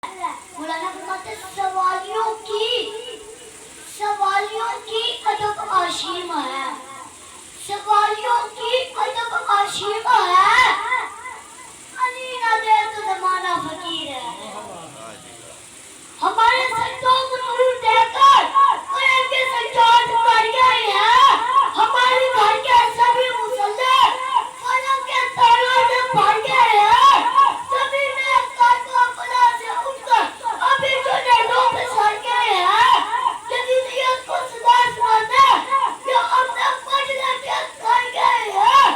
مولانا فرماتے سوالیوں کی ادب آشیم ہے، سوالیوں کی ادب آشیم ہے، علی نہ دے تو زمانہ فقیر ہے۔ ہمارے سجدوں کو نور دے کر قرآن کے سجاد بڑھ گئے ہیں، ہمارے گھر کے سبھی مصلے قلم کے تاروں سے بھر گئے ہیں، سبھی نے قلب اپنا سے اٹھ کر ابھی جو نیٹوں پہ سر گئے ہیں، جدیدیت کو صدا سناتے یا اپنے پڑھنے کے کر گئے ہیں،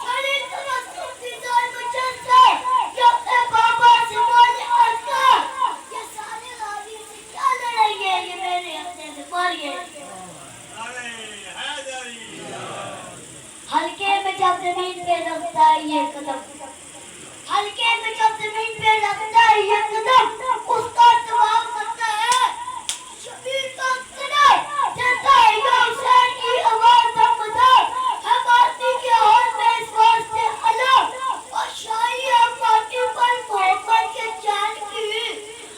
چھڑی تمسکر دیدار بچن سے یا اپنے بابا سے بولے اٹکا، یہ سارے غازی سے کیا لڑیں گے، یہ میرے اپنے سے مر گئے۔ ہلکے میں جب زمین پہ رکھتا ہے یہ قدم، ہلکے میں جب زمین پہ رکھتا ہے یہ قدم، اس کا جواب کرتا ہے شبیر کا قدر، دیتا ہے یا حسین کی آواز دمدار، ہے ماتی کے ہاتھ میں اس واسطے علم، اور شاہی ہے ماتی پر محبت کے چین کی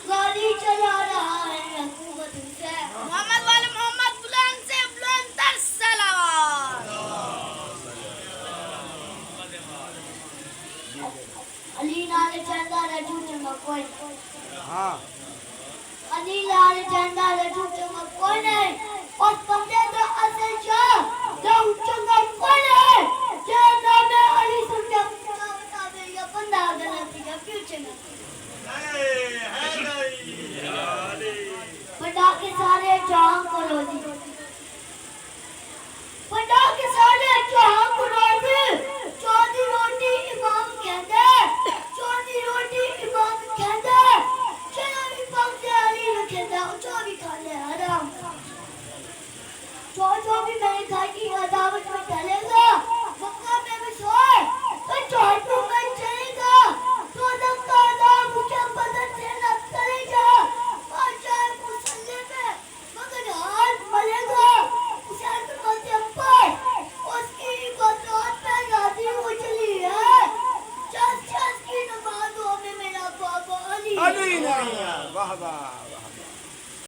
گاڑی چلا رہا ہے حکومت حسین۔ محمد والے محمد بلند سے بلند تر صلوات۔ علی لال چندہ رجو چمکوئی، علی لال چندہ رجو چمکوئی نہیں، اور بندے دا اصل شاہ لہو چمکوئی نہیں، یہ نام علی سمجھا بتا دے یا بندہ غلطی کا کیوں چمکوئی۔ بڑا کے سارے جہاں کو روزی، بڑا کے سارے جہاں کو روزی، چودی روٹی امام کہندے، چودی روٹی امام کہندے، چلو بھی پاک دے علی رکھے دا، چو بھی کھا لے حرام، چو بھی